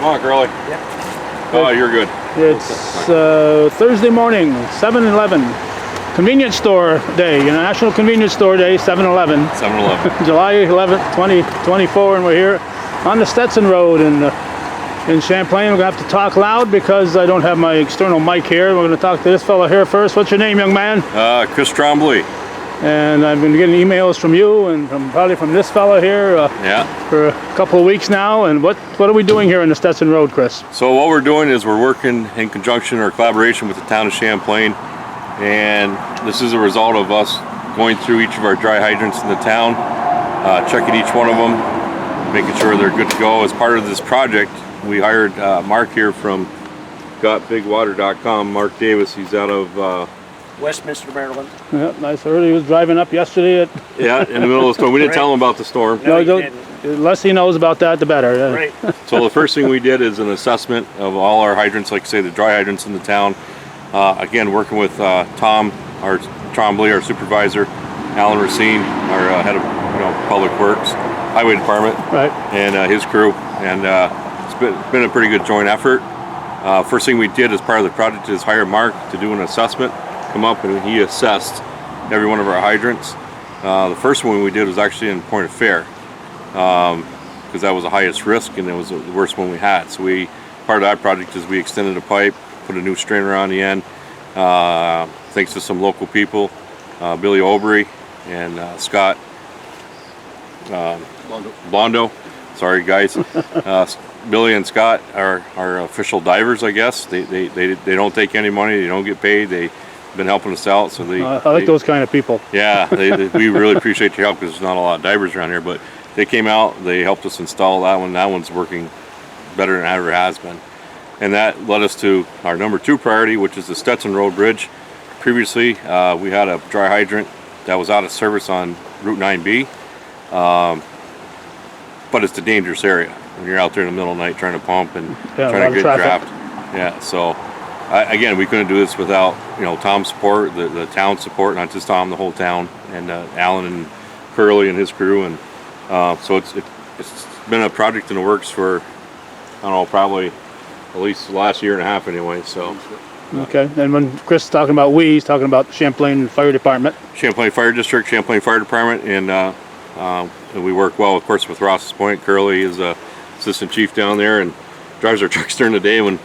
Come on, Curly. Yeah. Oh, you're good. It's Thursday morning, 7-Eleven. Convenience store day, National Convenience Store Day, 7-Eleven. 7-Eleven. July 11th, 2024, and we're here on the Stetson Road in Champlain. We're going to have to talk loud because I don't have my external mic here. We're going to talk to this fellow here first. What's your name, young man? Chris Trombley. And I've been getting emails from you and probably from this fellow here for a couple of weeks now. And what are we doing here on the Stetson Road, Chris? So what we're doing is we're working in conjunction or collaboration with the town of Champlain. And this is a result of us going through each of our dry hydrants in the town, checking each one of them, making sure they're good to go. As part of this project, we hired Mark here from GotBigWater.com, Mark Davis. He's out of Westminster, Maryland. Yeah, nice. I heard he was driving up yesterday. Yeah, in the middle of the storm. We didn't tell him about the storm. No, the less he knows about that, the better. Yeah. Right. So the first thing we did is an assessment of all our hydrants, like I say, the dry hydrants in the town. Again, working with Tom, our Trombley, our supervisor, Alan Racine, our head of Public Works, Highway Department, right, and his crew. And it's been a pretty good joint effort. First thing we did as part of the project is hire Mark to do an assessment. Come up and he assessed every one of our hydrants. The first one we did was actually in Point of Fair because that was the highest risk and it was the worst one we had. So part of that project is we extended a pipe, put a new strainer on the end, thanks to some local people, Billy Aubrey and Scott Blondo. Sorry guys. Billy and Scott are official divers, I guess. They don't take any money, they don't get paid, they've been helping us out. So I like those kind of people. Yeah, we really appreciate your help because there's not a lot of divers around here, but they came out, they helped us install that one. That one's working better than it ever has been. And that led us to our number 2 priority, which is the Stetson Road Bridge. Previously, we had a dry hydrant that was out of service on Route 9B, but it's a dangerous area when you're out there in the middle of the night trying to pump and trying to get trapped. Yeah, so again, we couldn't do this without Tom's support, the town's support, not just Tom, the whole town, and Alan and Curly and his crew. And so it's been a project in the works for, I don't know, probably at least the last year and a half anyway. So okay. And when Chris is talking about he's talking about the Champlain Fire Department. Champlain Fire District, Champlain Fire Department, and we work well, of course, with Ross's Point. Curly is a assistant chief down there and drives our trucks during the day and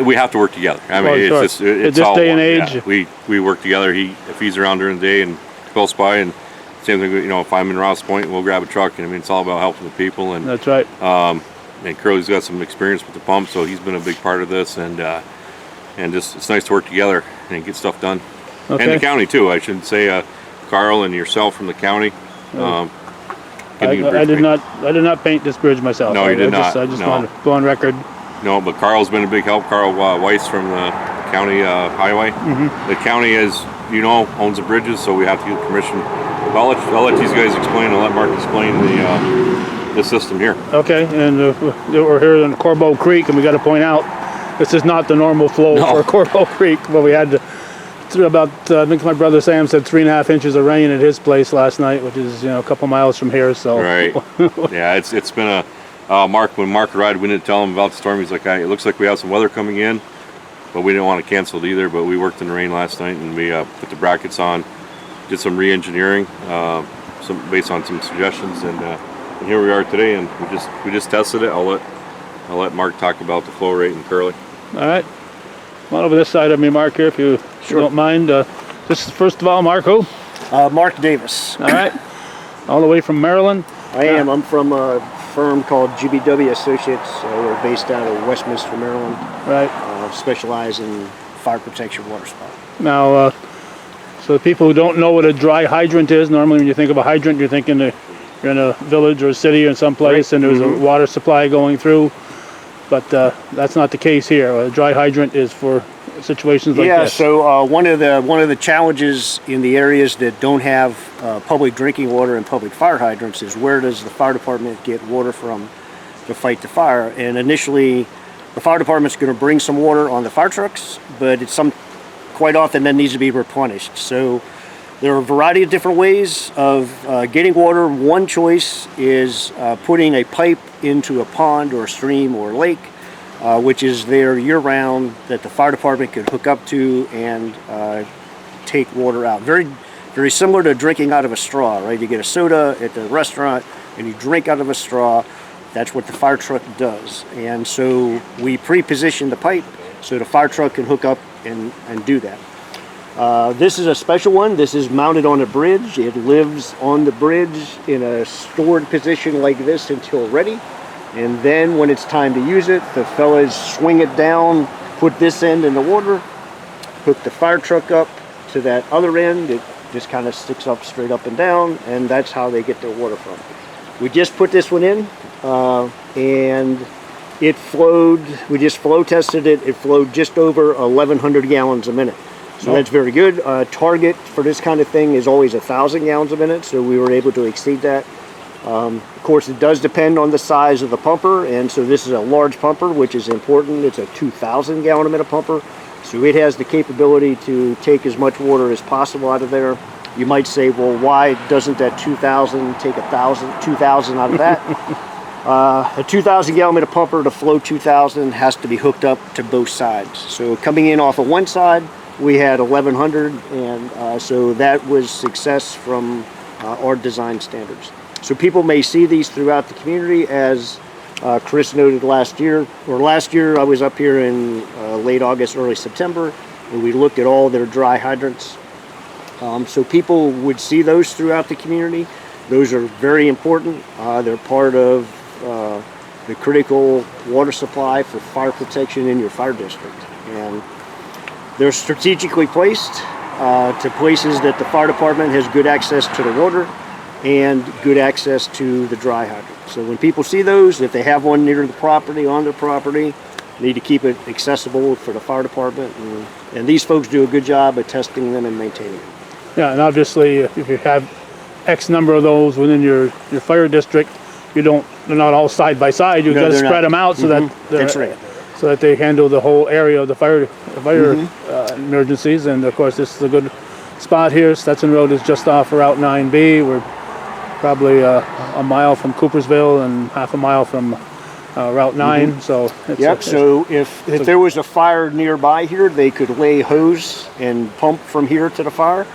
we have to work together. I mean, it's this day and age. Yeah, we work together. If he's around during the day and close by, and same thing. If I'm in Ross Point, we'll grab a truck. And I mean, it's all about helping the people. And that's right. And Curly's got some experience with the pump, so he's been a big part of this. And just it's nice to work together and get stuff done. Okay. And the county too. I should say, Carl and yourself from the county. I did not paint this bridge myself. No, you did not. I just want to go on record. No, but Carl's been a big help. Carl Weiss from the county highway. Mm-hmm. The county, as you know, owns the bridges, so we have to get permission. I'll let these guys explain. I'll let Mark explain the system here. Okay, and we're here in Corbeau Creek, and we got to point out this is not the normal flow for Corbeau Creek. But we had about, I think my brother Sam said 3.5 inches of rain at his place last night, which is a couple miles from here. So right, yeah, it's been a. When Mark arrived, we didn't tell him about the storm. He's like, it looks like we have some weather coming in, but we didn't want to cancel it either. But we worked in the rain last night, and we put the brackets on, did some re-engineering, based on some suggestions, and here we are today. And we just tested it. I'll let Mark talk about the flow rate and Curly. All right, come on over this side of me, Mark, here, if you don't mind. This is first of all, Mark, who? Mark Davis. All right, all the way from Maryland. I am. I'm from a firm called GBW Associates. We're based out of Westminster, Maryland. Right. Specialize in fire protection, water supply. Now, so the people who don't know what a dry hydrant is, normally when you think of a hydrant, you're thinking you're in a village or a city or someplace, right, and there's a water supply going through. But that's not the case here. A dry hydrant is for situations like this. Yeah. So one of the challenges in the areas that don't have public drinking water and public fire hydrants is where does the fire department get water from to fight the fire? And initially, the fire department's going to bring some water on the fire trucks, but quite often that needs to be replenished. So there are a variety of different ways of getting water. One choice is putting a pipe into a pond or a stream or a lake which is there year-round that the fire department could hook up to and take water out. Very, very similar to drinking out of a straw, right? You get a soda at the restaurant and you drink out of a straw. That's what the fire truck does. And so we pre-position the pipe so the fire truck can hook up and do that. This is a special one. This is mounted on a bridge. It lives on the bridge in a stored position like this until ready. And then when it's time to use it, the fellas swing it down, put this end in the water, hook the fire truck up to that other end. It just kind of sticks up straight up and down, and that's how they get their water from. We just put this one in, and it flowed, we just flow tested it. It flowed just over 1,100 gallons a minute. So that's very good. Target for this kind of thing is always 1,000 gallons a minute, so we were able to exceed that. Of course, it does depend on the size of the pumper, and so this is a large pumper, which is important. It's a 2,000 gallon a minute pumper, so it has the capability to take as much water as possible out of there. You might say, well, why doesn't that 2,000 take 2,000 out of that? A 2,000 gallon minute pumper to flow 2,000 has to be hooked up to both sides. So coming in off of one side, we had 1,100, and so that was success from our design standards. So people may see these throughout the community, as Chris noted last year. Last year I was up here in late August, early September, and we looked at all their dry hydrants. So people would see those throughout the community. Those are very important. They're part of the critical water supply for fire protection in your fire district. And they're strategically placed to places that the fire department has good access to the water and good access to the dry hydrant. So when people see those, if they have one near the property, on their property, need to keep it accessible for the fire department. And these folks do a good job of testing them and maintaining them. Yeah, and obviously if you have X number of those within your fire district, they're not all side by side. You've got to spread them out so that That's right. So that they handle the whole area of the fire emergencies. And of course, this is a good spot here. Stetson Road is just off Route 9B. We're probably a mile from Coopersville and half a mile from Route 9. So so if there was a fire nearby here, they could lay hose and pump from here to the fire.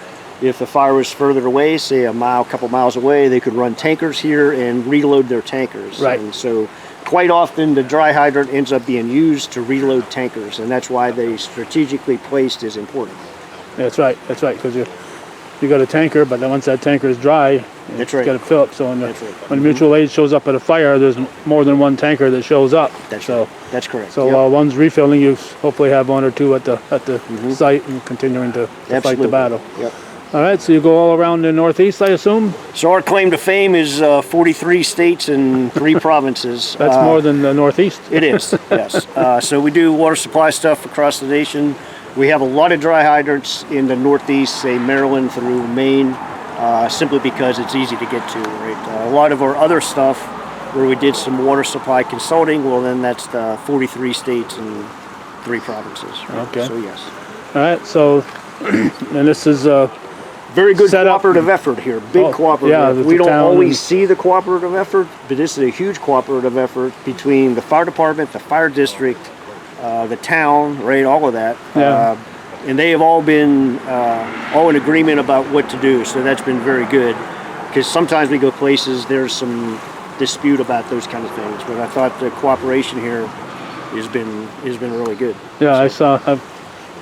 If the fire was further away, say a couple miles away, they could run tankers here and reload their tankers. Right. And so quite often the dry hydrant ends up being used to reload tankers, and that's why they strategically placed is important. That's right, because you got a tanker, but then once that tanker is dry, That's you right. got to fill up. So when Mm-hmm. mutual aid shows up at a fire, there's more than one tanker that shows up. That's right. That's correct. So while one's refilling, you hopefully have one or two at the site and continuing to fight the battle. Yep. All right, so you go all around the Northeast, I assume? So our claim to fame is 43 states and 3 provinces. That's more than the Northeast. It is, yes. So we do water supply stuff across the nation. We have a lot of dry hydrants in the Northeast, say Maryland through Maine, simply because it's easy to get to, right? A lot of our other stuff, where we did some water supply consulting, well then that's the 43 states and 3 provinces. Right? Okay. So yes. All right, so, and this is very good set up. cooperative effort here, big cooperative yeah, effort. the We don't town always see the cooperative effort, but this is a huge cooperative effort between the fire department, the fire district, the town, right, all of that. Yeah. And they have all been all in agreement about what to do, so that's been very good. Because sometimes we go places, there's some dispute about those kind of things, but I thought the cooperation here has been really good. Yeah, I saw.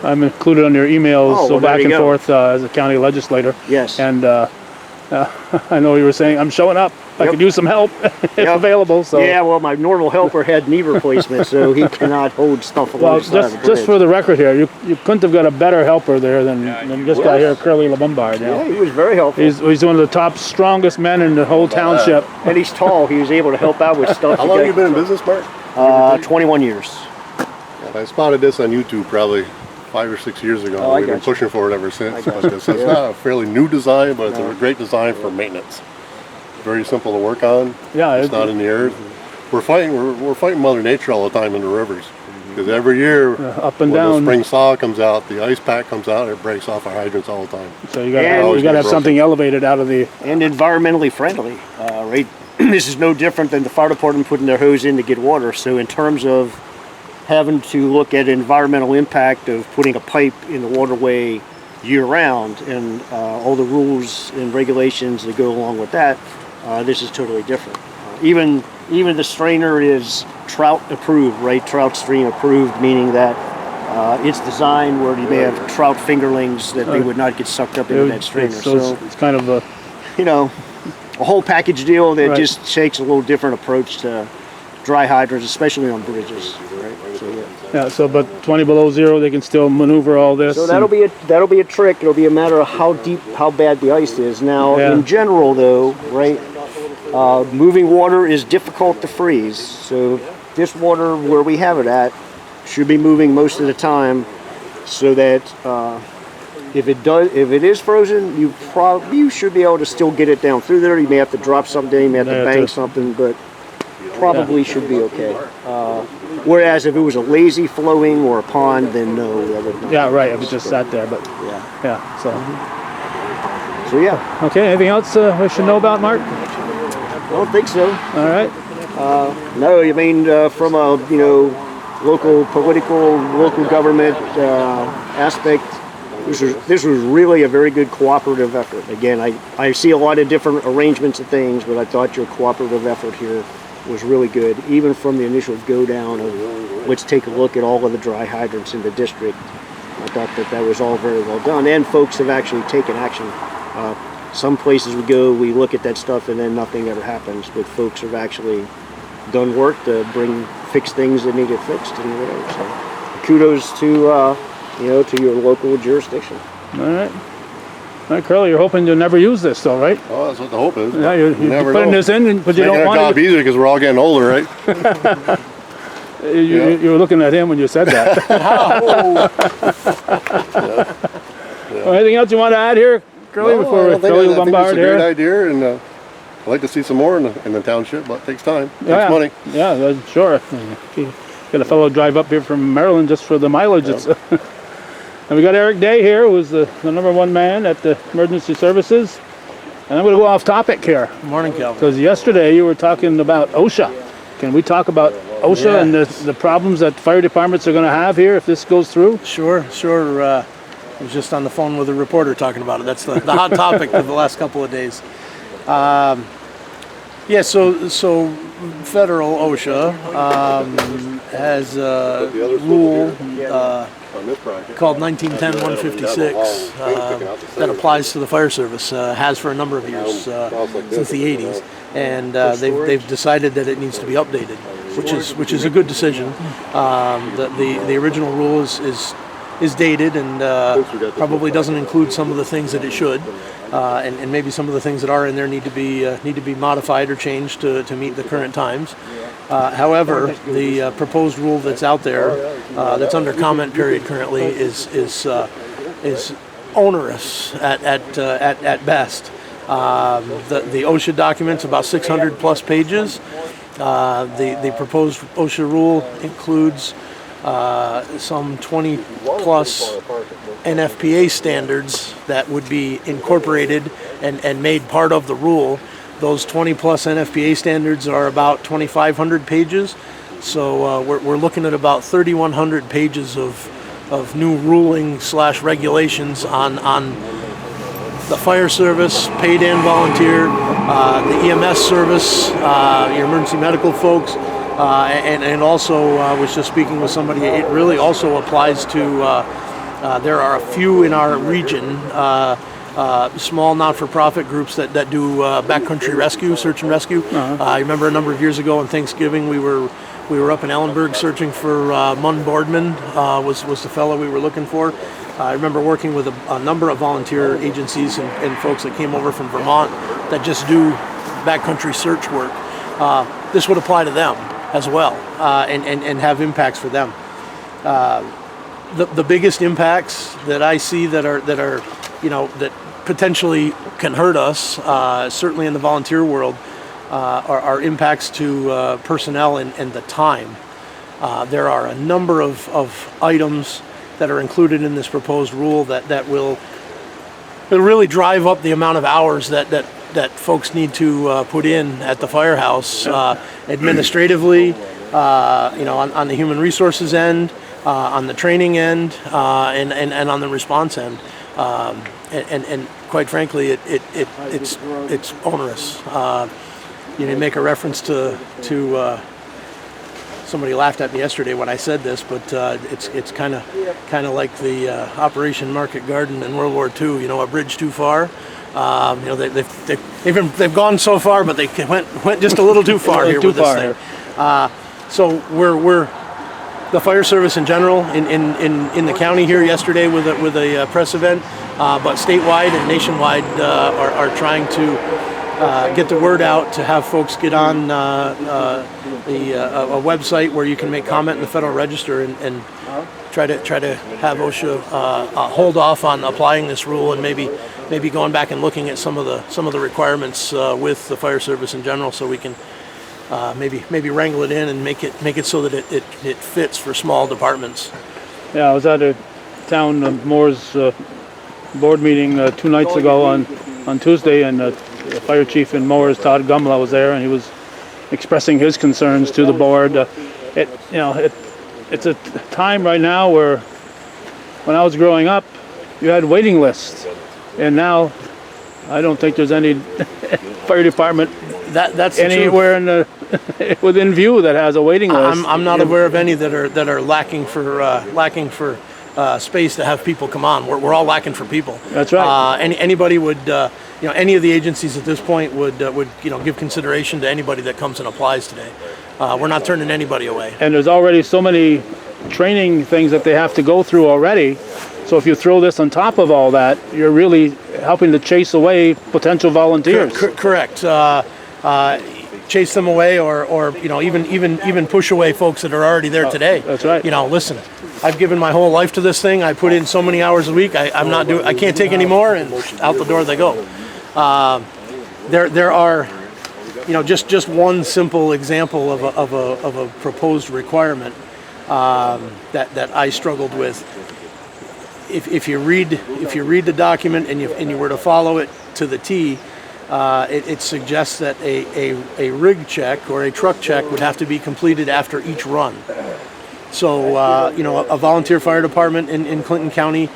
I'm included on your emails, Oh, so well, there back you and go. forth as a county legislator. Yes. And I know you were saying I'm showing up. I could use some help if available. So Yeah, well, my normal helper had knee replacement, so he cannot hold stuff well, alongside the just bridge. for the record here, you couldn't have got a better helper there than this guy here, Curly LeBombard. You know? Yeah, he was very helpful. He's one of the top, strongest men in the whole township. And he's tall. He was able to help out with stuff. How long have you been in business, Mark? 21 years. I spotted this on YouTube probably 5 or 6 years ago. Oh, I We've been got you. pushing for it ever since. got But you. it's not a fairly new design, but it's a great design for maintenance. Very simple to work on. Yeah, It's not in the earth. We're fighting Mother Nature all the time in the rivers. Because every year, up and when down. the spring thaw comes out, the ice pack comes out, it breaks off our hydrants all the time. So you got And- to have something elevated out of the. And environmentally friendly, right? This is no different than the fire department putting their hose in to get water. So in terms of having to look at environmental impact of putting a pipe in the waterway year-round and all the rules and regulations that go along with that, this is totally different. Even the strainer is trout approved, right? Trout stream approved, meaning that it's designed where you may have trout fingerlings that they would not get sucked up into that strainer. So it's kind of a, you know, a whole package deal that Right. just takes a little different approach to dry hydrants, especially on bridges. Right? So, yeah. So, but 20 below zero, they can still maneuver all this. So that'll be a trick. It'll be a matter of how deep, how bad the ice is. Now, Yeah. in general, though, right, moving water is difficult to freeze. So this water, where we have it at, should be moving most of the time, so that if it is frozen, you should be able to still get it down through there. You may have to drop something, you may have to Yeah, bang something, but probably should be okay. Whereas if it was a lazy flowing or a pond, then no, that would not. Yeah, right. If it just sat there, but Yeah. yeah. So So yeah, okay. Anything else we should know about, Mark? I don't think so. All right. No, I mean from a local political, local government aspect, this was really a very good cooperative effort. Again, I see a lot of different arrangements of things, but I thought your cooperative effort here was really good, even from the initial go down of let's take a look at all of the dry hydrants in the district. I thought that was all very well done, and folks have actually taken action. Some places we go, we look at that stuff and then nothing ever happens, but folks have actually done work to fix things that needed fixed and whatever. So kudos to to your local jurisdiction. All right. All right, Curly, you're hoping to never use this, though, right? Oh, that's what the hope is. Yeah, you're never putting know. this in, but you Making don't our want job it. easier because we're all getting older, right? You were looking at him when you said that. Well, anything else you want to add here, Curly, No, before I we don't think throw you I think bombard it's a great here? idea, and I'd like to see some more in the township, but it takes time. It Yeah. takes money. Yeah, sure. Get a fellow drive up here from Maryland just for the mileage. Yep. And we got Eric Day here, who's the #1 man at the emergency services. And I'm going to go off topic here, Good morning, Calvin. because yesterday you were talking about OSHA. Can we talk about OSHA Yeah. and the problems that fire departments are going to have here if this goes through? Sure. I was just on the phone with a reporter talking about it. That's the hot topic of the last couple of days. So federal OSHA has a rule On this project. called 1910-156 that applies to the fire service. Has for a number of years, since the 80s, and they've decided that it needs to be updated, which is a good decision. The original rule is dated and probably doesn't include some of the things that it should, and maybe some of the things that are in there need to be modified or changed to meet the current times. However, the proposed rule that's out there, that's under comment period currently, is onerous at best. The OSHA document's about 600 plus pages. The proposed OSHA rule includes some 20 plus NFPA standards that would be incorporated and made part of the rule. Those 20 plus NFPA standards are about 2,500 pages, so we're looking at about 3,100 pages of new ruling / regulations on the fire service, paid and volunteer, the EMS service, your emergency medical folks, and also was just speaking with somebody. It really also applies to. There are a few in our region. Small not-for-profit groups that do backcountry rescue, search and rescue. I remember a number of years ago on Thanksgiving we were up in Ellenburg searching for Munn Boardman was the fellow we were looking for. I remember working with a number of volunteer agencies and folks that came over from Vermont that just do backcountry search work. This would apply to them as well and have impacts for them. The biggest impacts that I see that are that potentially can hurt us, certainly in the volunteer world, are impacts to personnel and the time. There are a number of items that are included in this proposed rule that will really drive up the amount of hours that that folks need to put in at the firehouse administratively, on the human resources end, on the training end, and on the response end. And quite frankly, it's onerous. You make a reference to somebody laughed at me yesterday when I said this, but it's kind of like the Operation Market Garden in World War II. A bridge too far. They've gone so far, but they went just a little too far here with this thing. So we're the fire service in general in the county here yesterday with a press event, but statewide and nationwide are trying to get the word out to have folks get on a website where you can make comment in the Federal Register and try to have OSHA hold off on applying this rule and maybe going back and looking at some of the requirements with the fire service in general, so we can maybe wrangle it in and make it so that it fits for small departments. Yeah, I was at a town Moore's board meeting 2 nights ago on Tuesday, and the fire chief in Moore's, Todd Gumla, was there, and he was expressing his concerns to the board. It's a time right now where, when I was growing up, you had waiting lists, and now I don't think there's any fire department That's anywhere in the within view that has a waiting list. I'm not aware of any that are lacking for space to have people come on. We're all lacking for people. That's right. Anybody would, any of the agencies at this point would give consideration to anybody that comes and applies today. We're not turning anybody away. And there's already so many training things that they have to go through already. So if you throw this on top of all that, you're really helping to chase away potential volunteers. Correct. Chase them away, or even push away folks that are already there today. That's right. Listen, I've given my whole life to this thing. I put in so many hours a week. I can't take any more, and out the door they go. There are, just one simple example of a proposed requirement that I struggled with. If you read the document and you were to follow it to the T, it suggests that a rig check or a truck check would have to be completed after each run. So, a volunteer fire department in Clinton County,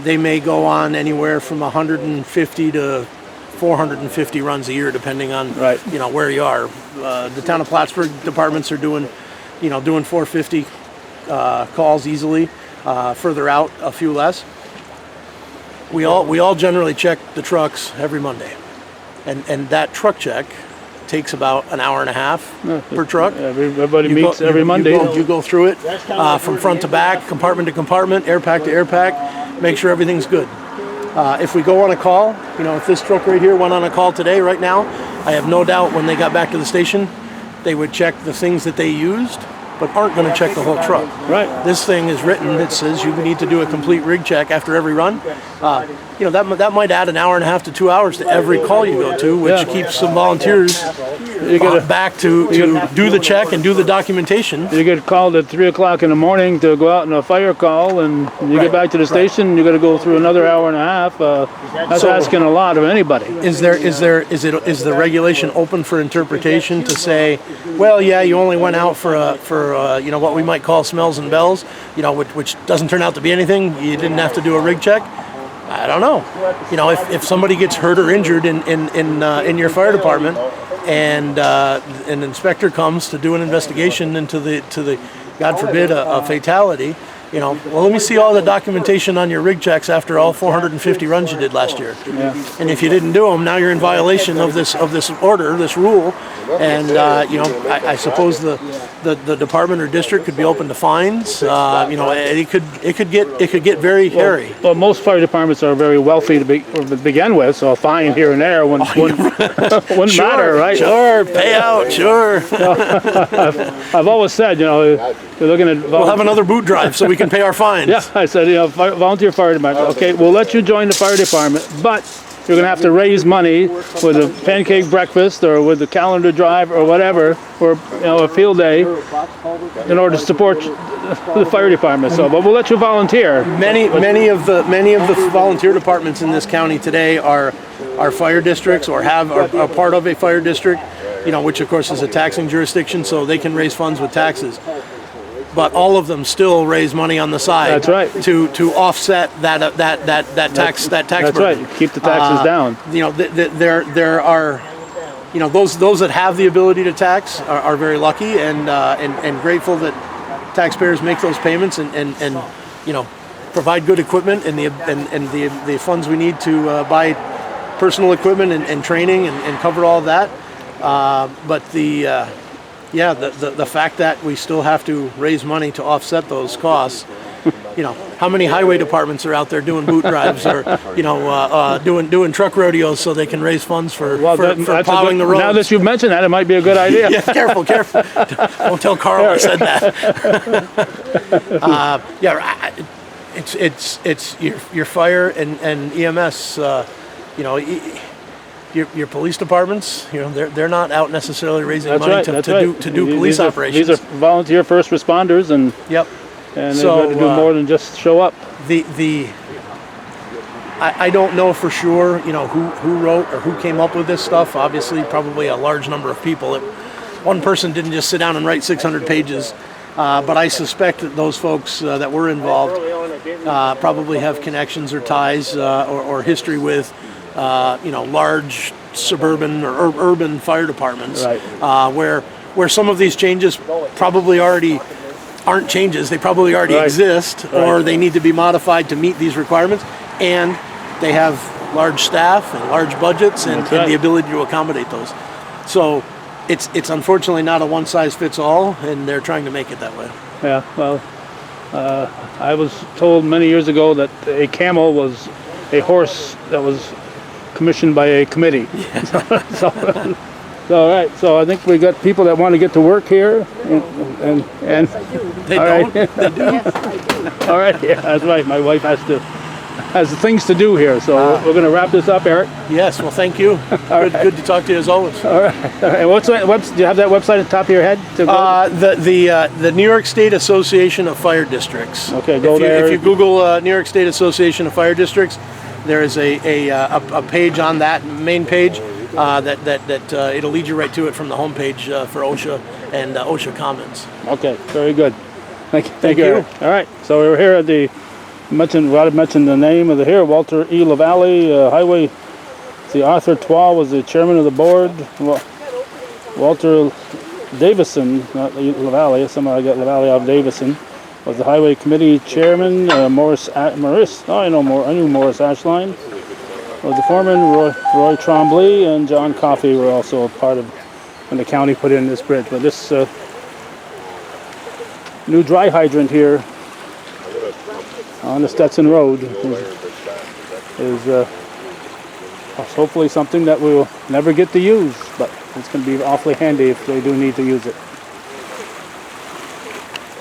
they may go on anywhere from 150 to 450 runs a year, depending on where you are. The town of Plattsburgh departments are doing 450 calls easily. Further out, a few less. We all generally check the trucks every Monday, and that truck check takes about an hour and a half per truck. Everybody meets every Monday. You go through it from front to back, compartment to compartment, air pack to air pack, make sure everything's good. If we go on a call, if this truck right here went on a call today, right now, I have no doubt when they got back to the station, they would check the things that they used, but aren't going to check the whole truck. Right. This thing is written that says you need to do a complete rig check after every run. That might add an hour and a half to 2 hours to every call you go to, which keeps some volunteers back to do the check and do the documentation. You get called at 3 o'clock in the morning to go out on a fire call, and you get back to the station, you got to go through another hour and a half. That's asking a lot of anybody. Is the regulation open for interpretation to say, well, yeah, you only went out for what we might call smells and bells, which doesn't turn out to be anything. You didn't have to do a rig check. I don't know. If somebody gets hurt or injured in your fire department, and an inspector comes to do an investigation into the God forbid a fatality, well, let me see all the documentation on your rig checks after all 450 runs you did last year. Yeah. And if you didn't do them, now you're in violation of this order, this rule. And I suppose the department or district could be open to fines. It could get very hairy. Well, most fire departments are very wealthy to begin with, so a fine here and there wouldn't matter, right? Sure, pay out, sure. I've always said, you're looking at. We'll have another boot drive so we can pay our fines. Yeah, I said, volunteer fire department. Okay, we'll let you join the fire department, but you're going to have to raise money with a pancake breakfast or with a calendar drive or whatever, or a field day, in order to support the fire department. So, but we'll let you volunteer. Many of the volunteer departments in this county today are are fire districts or are part of a fire district, which of course is a taxing jurisdiction, so they can raise funds with taxes. But all of them still raise money on the side. That's right. To offset that tax That's burden. right. Keep the taxes down. There are, those that have the ability to tax are very lucky and grateful that taxpayers make those payments and provide good equipment and the funds we need to buy personal equipment and training and cover all of that. But the fact that we still have to raise money to offset those costs. How many highway departments are out there doing boot drives or doing truck rodeos so they can raise funds for plowing the roads? Now that you've mentioned that, it might be a good idea. Yeah, careful. Don't tell Carl I said that. It's your fire and EMS. Your police departments, they're not out necessarily raising money to do police operations. These are volunteer first responders, and yep. And they've got to do more than just show up. I don't know for sure, who wrote or who came up with this stuff. Obviously, probably a large number of people. One person didn't just sit down and write 600 pages. But I suspect that those folks that were involved probably have connections or ties or history with, large suburban or urban fire departments, right. Where some of these changes probably already aren't changes. They probably already exist, or they need to be modified to meet these requirements, and they have large staff and large budgets and the ability to accommodate those. So it's unfortunately not a one-size-fits-all, and they're trying to make it that way. Yeah, well, I was told many years ago that a camel was a horse that was commissioned by a committee. Yeah. So, all right, so I think we got people that want to get to work here, and they all don't. Right. They do. All right, yeah, that's right. My wife has things to do here, so we're going to wrap this up, Eric. Yes, well, thank you. Good to talk to you as always. All right. And do you have that website at the top of your head? The New York State Association of Fire Districts. Okay, go there. If you Google New York State Association of Fire Districts, there is a page on that main page that it'll lead you right to it from the homepage for OSHA and OSHA comments. Okay, very good. Thank you. Eric. All right, so we're here at mentioned the name of the Walter E. LaValle Highway. Arthur Twa was the chairman of the board. Walter Davison, not LaValle, somehow I got LaValle out of Davison, was the highway committee chairman. I knew Morris Ashline was the foreman. Roy Trombley and John Coffey were also a part of when the county put in this bridge. But this new dry hydrant here on the Stetson Road is hopefully something that we will never get to use, but it's going to be awfully handy if they do need to use it.